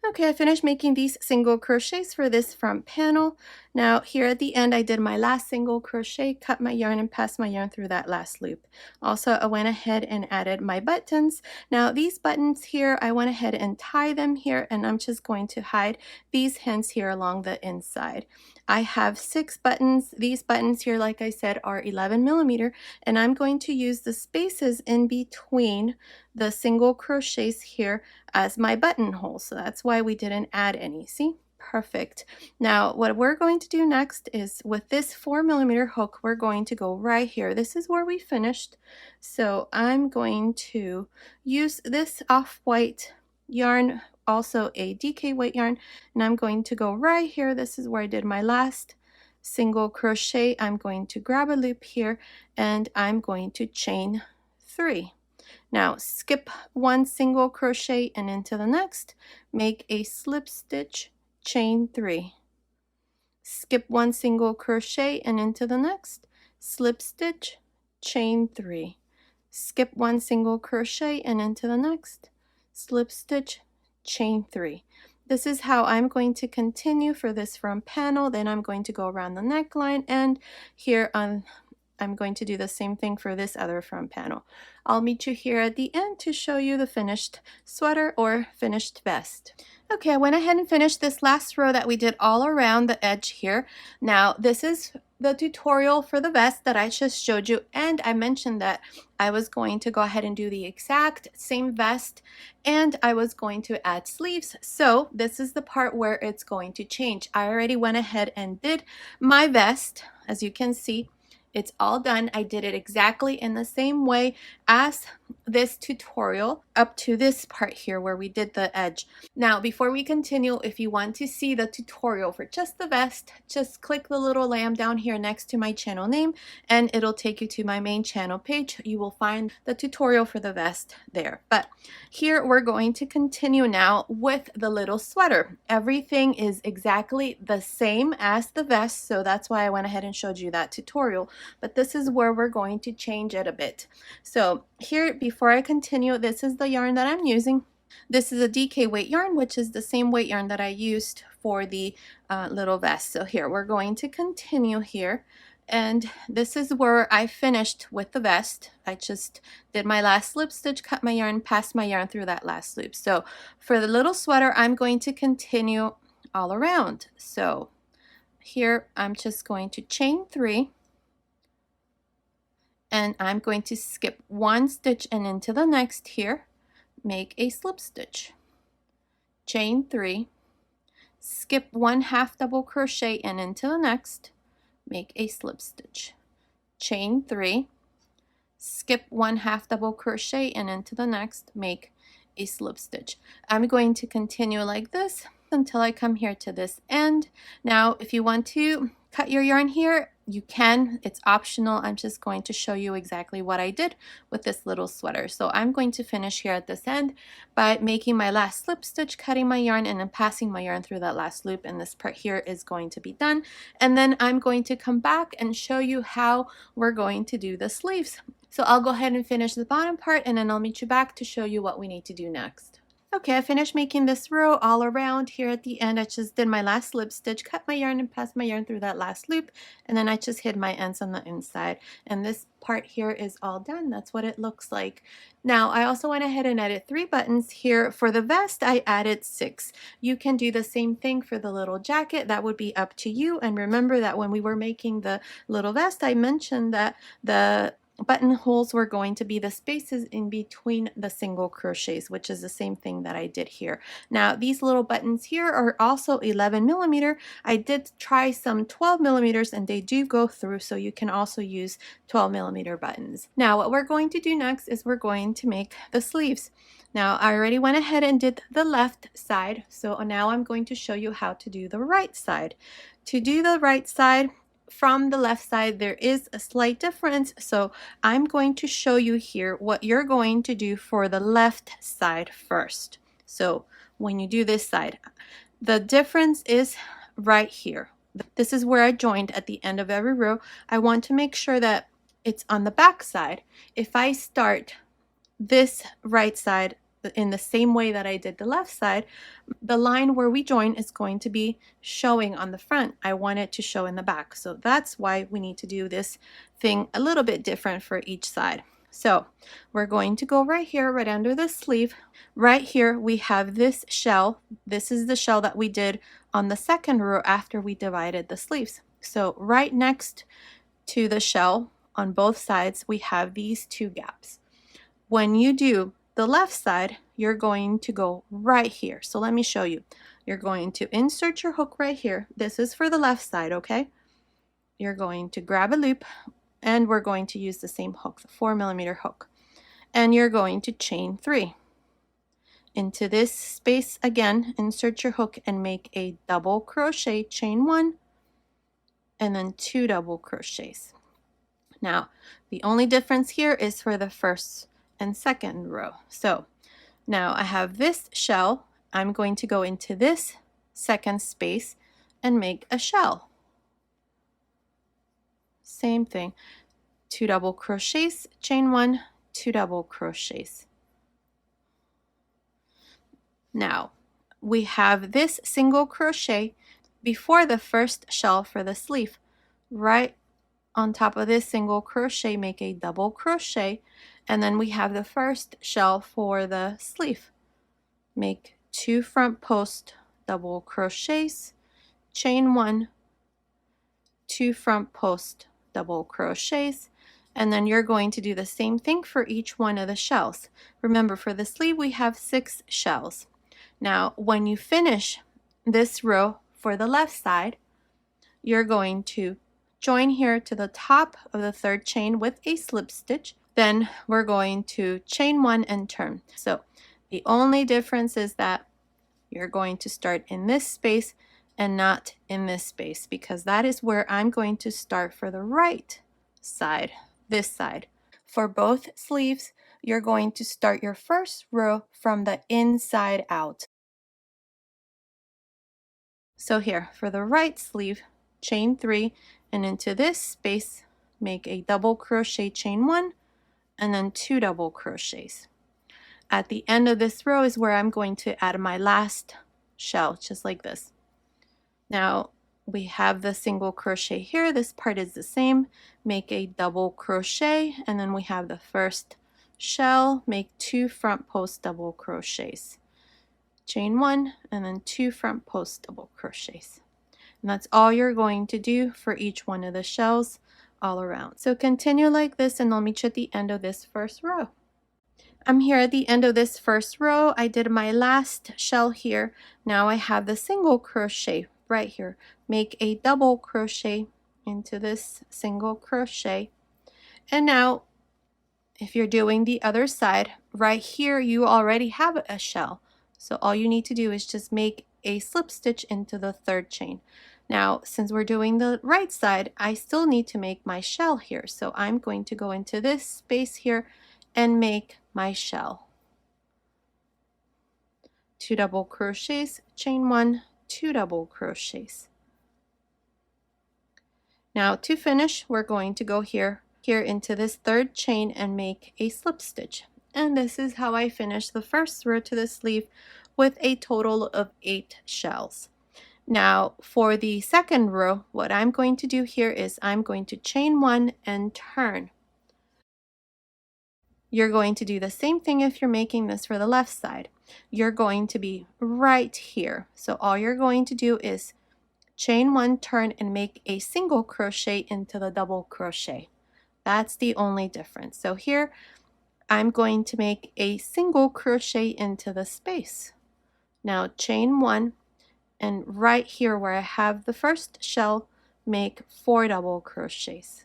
Okay, I finished making these single crochets for this front panel. Now here at the end I did my last single crochet, cut my yarn and passed my yarn through that last loop. Also I went ahead and added my buttons. Now these buttons here, I went ahead and tie them here, and I'm just going to hide these hints here along the inside. I have 6 buttons. These buttons here, like I said, are 11 millimeter, and I'm going to use the spaces in between the single crochets here as my buttonhole. So that's why we didn't add any. See? Perfect. Now what we're going to do next is with this 4 millimeter hook, we're going to go right here. This is where we finished. So I'm going to use this off-white yarn, also a DK weight yarn, and I'm going to go right here. This is where I did my last single crochet. I'm going to grab a loop here, and I'm going to chain 3. Now skip 1 single crochet and into the next, make a slip stitch, chain 3. Skip 1 single crochet and into the next, slip stitch, chain 3. Skip 1 single crochet and into the next, slip stitch, chain 3. This is how I'm going to continue for this front panel. Then I'm going to go around the neckline, and here on I'm going to do the same thing for this other front panel. I'll meet you here at the end to show you the finished sweater or finished vest. Okay, I went ahead and finished this last row that we did all around the edge here. Now this is the tutorial for the vest that I just showed you, and I mentioned that I was going to go ahead and do the exact same vest, and I was going to add sleeves. So this is the part where it's going to change. I already went ahead and did my vest. As you can see, it's all done. I did it exactly in the same way as this tutorial up to this part here where we did the edge. Now, before we continue, if you want to see the tutorial for just the vest, just click the little lamb down here next to my channel name, and it'll take you to my main channel page. You will find the tutorial for the vest there. But here we're going to continue now with the little sweater. Everything is exactly the same as the vest, so that's why I went ahead and showed you that tutorial. But this is where we're going to change it a bit. So here, before I continue, this is the yarn that I'm using. This is a DK weight yarn, which is the same weight yarn that I used for the little vest. So here, we're going to continue here. And this is where I finished with the vest. I just did my last slip stitch, cut my yarn, passed my yarn through that last loop. So for the little sweater, I'm going to continue all around. So here, I'm just going to chain 3. And I'm going to skip 1 stitch and into the next here, make a slip stitch, chain 3, skip 1 half double crochet and into the next, make a slip stitch, chain 3, skip 1 half double crochet and into the next, make a slip stitch. I'm going to continue like this until I come here to this end. Now, if you want to cut your yarn here, you can. It's optional. I'm just going to show you exactly what I did with this little sweater. So I'm going to finish here at this end by making my last slip stitch, cutting my yarn, and then passing my yarn through that last loop, and this part here is going to be done. And then I'm going to come back and show you how we're going to do the sleeves. So I'll go ahead and finish the bottom part, and then I'll meet you back to show you what we need to do next. Okay, I finished making this row all around. Here at the end, I just did my last slip stitch, cut my yarn and passed my yarn through that last loop, and then I just hid my ends on the inside. And this part here is all done. That's what it looks like. Now, I also went ahead and added 3 buttons here. For the vest, I added 6. You can do the same thing for the little jacket. That would be up to you. And remember that when we were making the little vest, I mentioned that the buttonholes were going to be the spaces in between the single crochets, which is the same thing that I did here. Now these little buttons here are also 11 millimeter. I did try some 12 millimeters and they do go through, so you can also use 12 millimeter buttons. Now what we're going to do next is we're going to make the sleeves. Now I already went ahead and did the left side, so now I'm going to show you how to do the right side. To do the right side, from the left side there is a slight difference, so I'm going to show you here what you're going to do for the left side first. So when you do this side, the difference is right here. This is where I joined at the end of every row. I want to make sure that it's on the back side. If I start this right side in the same way that I did the left side, the line where we join is going to be showing on the front. I want it to show in the back. So that's why we need to do this thing a little bit different for each side. So we're going to go right here, right under the sleeve. Right here we have this shell. This is the shell that we did on the second row after we divided the sleeves. So right next to the shell on both sides we have these 2 gaps. When you do the left side, you're going to go right here. So let me show you. You're going to insert your hook right here. This is for the left side, okay? You're going to grab a loop, and we're going to use the same hook, the 4 millimeter hook. And you're going to chain 3. Into this space again, insert your hook and make a double crochet, chain 1, and then 2 double crochets. Now, the only difference here is for the first and second row. So now I have this shell. I'm going to go into this second space and make a shell. Same thing, 2 double crochets, chain 1, 2 double crochets. Now we have this single crochet before the first shell for the sleeve. Right on top of this single crochet, make a double crochet, and then we have the first shell for the sleeve. Make 2 front post double crochets, chain 1, 2 front post double crochets, and then you're going to do the same thing for each one of the shells. Remember, for the sleeve we have 6 shells. Now when you finish this row for the left side, you're going to join here to the top of the 3rd chain with a slip stitch. Then we're going to chain 1 and turn. So the only difference is that you're going to start in this space and not in this space, because that is where I'm going to start for the right side, this side. For both sleeves, you're going to start your first row from the inside out. So here, for the right sleeve, chain 3, and into this space make a double crochet, chain 1, and then 2 double crochets. At the end of this row is where I'm going to add my last shell, just like this. Now we have the single crochet here. This part is the same. Make a double crochet, and then we have the first shell. Make 2 front post double crochets, chain 1, and then 2 front post double crochets. And that's all you're going to do for each one of the shells all around. So continue like this, and I'll meet you at the end of this first row. I'm here at the end of this first row. I did my last shell here. Now I have the single crochet right here. Make a double crochet into this single crochet. And now if you're doing the other side, right here you already have a shell. So all you need to do is just make a slip stitch into the 3rd chain. Now, since we're doing the right side, I still need to make my shell here. So I'm going to go into this space here and make my shell. 2 double crochets, chain 1, 2 double crochets. Now to finish, we're going to go here into this 3rd chain and make a slip stitch. And this is how I finished the first row to the sleeve with a total of 8 shells. Now for the second row, what I'm going to do here is I'm going to chain 1 and turn. You're going to do the same thing if you're making this for the left side. You're going to be right here. So all you're going to do is chain 1, turn, and make a single crochet into the double crochet. That's the only difference. So here I'm going to make a single crochet into the space. Now chain 1, and right here where I have the first shell, make 4 double crochets.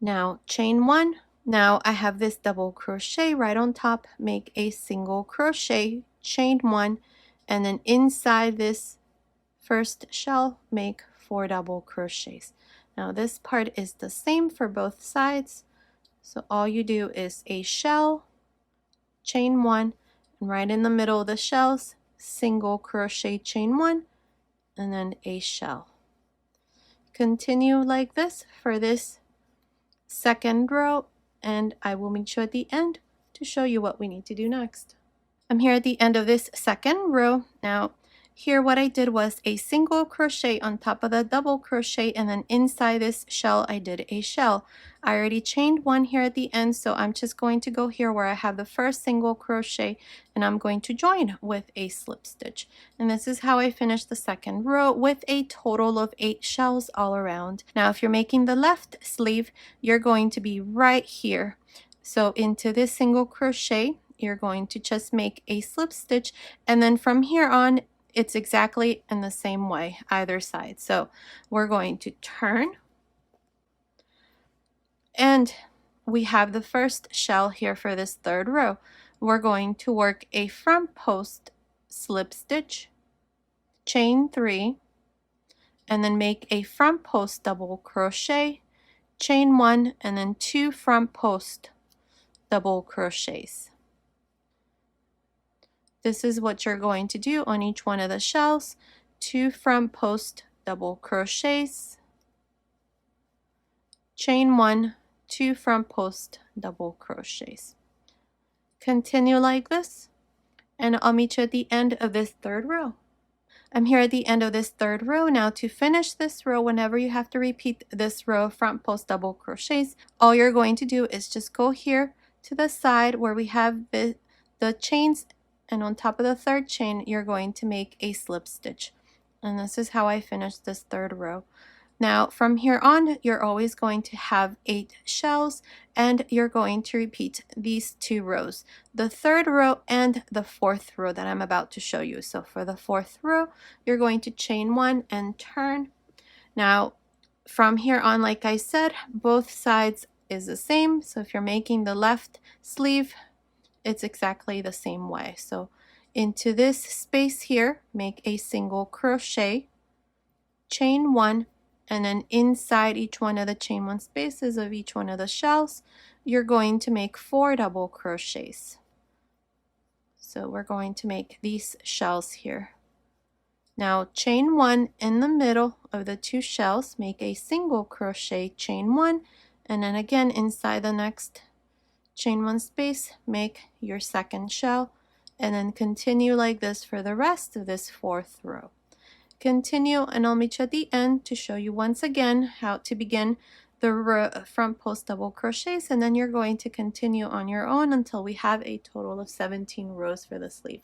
Now chain 1. Now I have this double crochet right on top, make a single crochet, chain 1, and then inside this first shell make 4 double crochets. Now this part is the same for both sides, so all you do is a shell, chain 1, and right in the middle of the shells, single crochet, chain 1, and then a shell. Continue like this for this second row, and I will meet you at the end to show you what we need to do next. I'm here at the end of this second row. Now here what I did was a single crochet on top of the double crochet, and then inside this shell I did a shell. I already chained 1 here at the end, so I'm just going to go here where I have the first single crochet, and I'm going to join with a slip stitch. And this is how I finished the second row with a total of 8 shells all around. Now if you're making the left sleeve, you're going to be right here. So into this single crochet, you're going to just make a slip stitch, and then from here on it's exactly in the same way either side. So we're going to turn, and we have the first shell here for this third row. We're going to work a front post slip stitch, chain 3, and then make a front post double crochet, chain 1, and then 2 front post double crochets. This is what you're going to do on each one of the shells. 2 front post double crochets, chain 1, 2 front post double crochets. Continue like this, and I'll meet you at the end of this third row. I'm here at the end of this third row. Now to finish this row, whenever you have to repeat this row of front post double crochets, all you're going to do is just go here to the side where we have the chains, and on top of the third chain you're going to make a slip stitch. And this is how I finished this third row. Now from here on you're always going to have 8 shells, and you're going to repeat these 2 rows, the third row and the fourth row that I'm about to show you. So for the fourth row you're going to chain 1 and turn. Now from here on, like I said, both sides is the same. So if you're making the left sleeve, it's exactly the same way. So into this space here, make a single crochet, chain 1, and then inside each one of the chain 1 spaces of each one of the shells, you're going to make 4 double crochets. So we're going to make these shells here. Now chain 1 in the middle of the 2 shells, make a single crochet, chain 1, and then again inside the next chain 1 space, make your second shell, and then continue like this for the rest of this fourth row. Continue, and I'll meet you at the end to show you once again how to begin the front post double crochets, and then you're going to continue on your own until we have a total of 17 rows for the sleeve.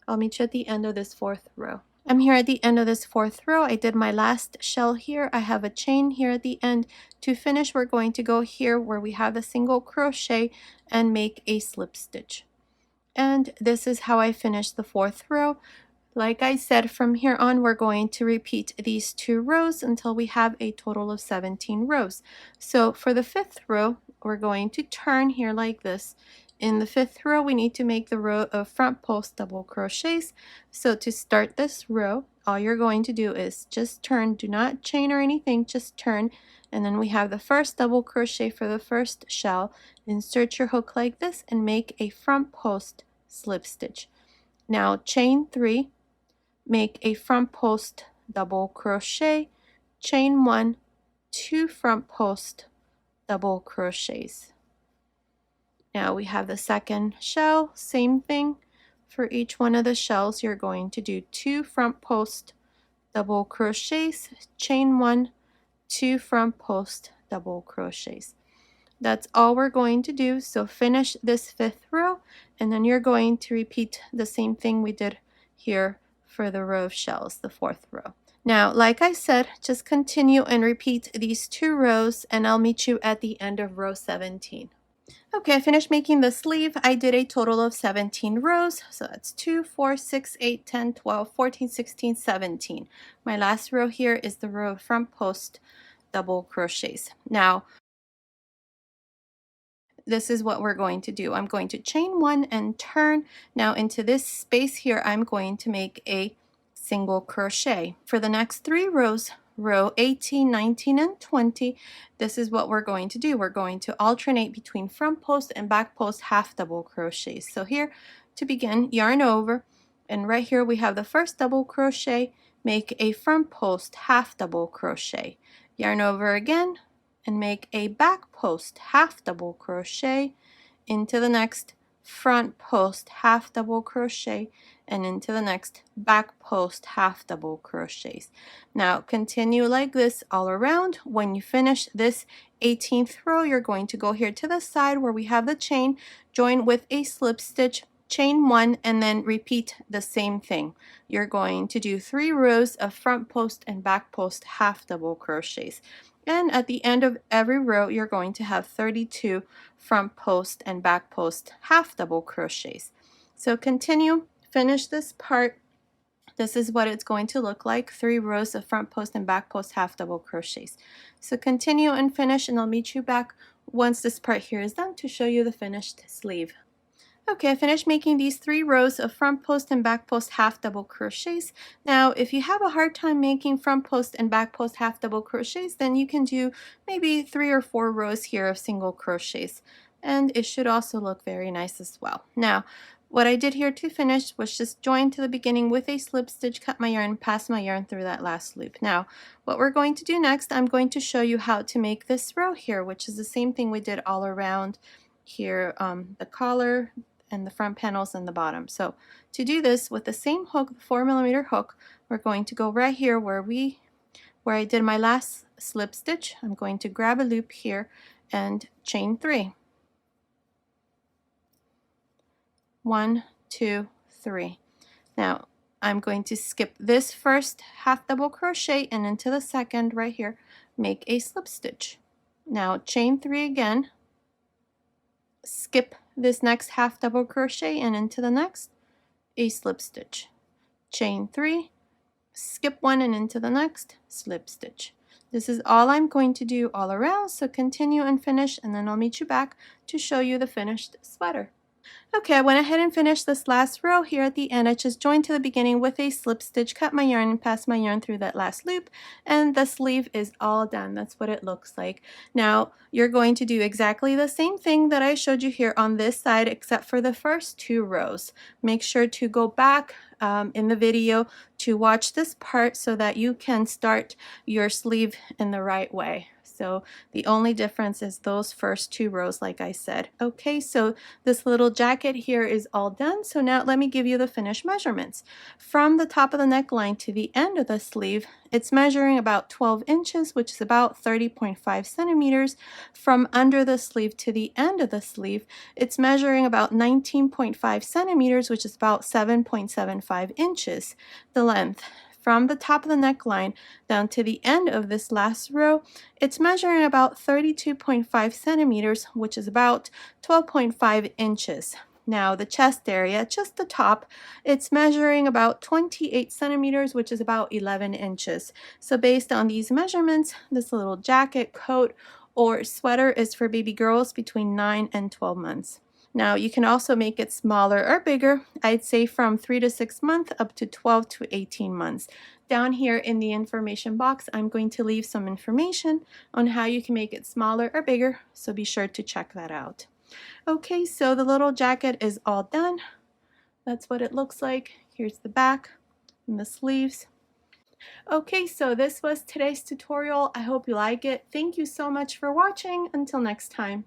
I'll meet you at the end of this fourth row. I'm here at the end of this fourth row. I did my last shell here. I have a chain here at the end. To finish, we're going to go here where we have the single crochet and make a slip stitch. And this is how I finished the fourth row. Like I said, from here on we're going to repeat these 2 rows until we have a total of 17 rows. So for the fifth row, we're going to turn here like this. In the fifth row, we need to make the row of front post double crochets. So to start this row, all you're going to do is just turn, do not chain or anything, just turn, and then we have the first double crochet for the first shell. Insert your hook like this and make a front post slip stitch. Now chain 3, make a front post double crochet, chain 1, 2 front post double crochets. Now we have the second shell, same thing. For each one of the shells, you're going to do 2 front post double crochets, chain 1, 2 front post double crochets. That's all we're going to do. So finish this 5th row, and then you're going to repeat the same thing we did here for the row of shells, the 4th row. Now, like I said, just continue and repeat these 2 rows, and I'll meet you at the end of row 17. Okay, I finished making the sleeve. I did a total of 17 rows. So that's 2, 4, 6, 8, 10, 12, 14, 16, 17. My last row here is the row of front post double crochets. Now, this is what we're going to do. I'm going to chain 1 and turn. Now into this space here, I'm going to make a single crochet. For the next 3 rows, row 18, 19, and 20, this is what we're going to do. We're going to alternate between front post and back post half double crochets. So here, to begin, yarn over, and right here we have the first double crochet, make a front post half double crochet, yarn over again, and make a back post half double crochet into the next front post half double crochet and into the next back post half double crochets. Now continue like this all around. When you finish this 18th row, you're going to go here to the side where we have the chain, join with a slip stitch, chain 1, and then repeat the same thing. You're going to do 3 rows of front post and back post half double crochets. And at the end of every row, you're going to have 32 front post and back post half double crochets. So continue, finish this part. This is what it's going to look like, 3 rows of front post and back post half double crochets. So continue and finish, and I'll meet you back once this part here is done to show you the finished sleeve. Okay, I finished making these 3 rows of front post and back post half double crochets. Now, if you have a hard time making front post and back post half double crochets, then you can do maybe 3 or 4 rows here of single crochets. And it should also look very nice as well. Now, what I did here to finish was just join to the beginning with a slip stitch, cut my yarn, pass my yarn through that last loop. Now, what we're going to do next, I'm going to show you how to make this row here, which is the same thing we did all around here, the collar, and the front panels and the bottom. So to do this with the same hook, the 4mm hook, we're going to go right here where I did my last slip stitch. I'm going to grab a loop here and chain 3. 1, 2, 3. Now I'm going to skip this first half double crochet and into the second right here, make a slip stitch. Now chain 3 again, skip this next half double crochet and into the next, a slip stitch, chain 3, skip 1 and into the next, slip stitch. This is all I'm going to do all around, so continue and finish, and then I'll meet you back to show you the finished sweater. Okay, I went ahead and finished this last row here at the end. I just joined to the beginning with a slip stitch, cut my yarn, and passed my yarn through that last loop, and the sleeve is all done. That's what it looks like. Now, you're going to do exactly the same thing that I showed you here on this side, except for the first 2 rows. Make sure to go back in the video to watch this part so that you can start your sleeve in the right way. So the only difference is those first 2 rows, like I said. Okay, so this little jacket here is all done. So now let me give you the finished measurements. From the top of the neckline to the end of the sleeve, it's measuring about 12 inches, which is about 30.5 centimeters. From under the sleeve to the end of the sleeve, it's measuring about 19.5 centimeters, which is about 7.75 inches, the length. From the top of the neckline down to the end of this last row, it's measuring about 32.5 centimeters, which is about 12.5 inches. Now the chest area, just the top, it's measuring about 28 centimeters, which is about 11 inches. So based on these measurements, this little jacket, coat, or sweater is for baby girls between 9 and 12 months. Now you can also make it smaller or bigger. I'd say from 3 to 6 months up to 12 to 18 months. Down here in the information box, I'm going to leave some information on how you can make it smaller or bigger, so be sure to check that out. Okay, so the little jacket is all done. That's what it looks like. Here's the back and the sleeves. Okay, so this was today's tutorial. I hope you like it. Thank you so much for watching. Until next time.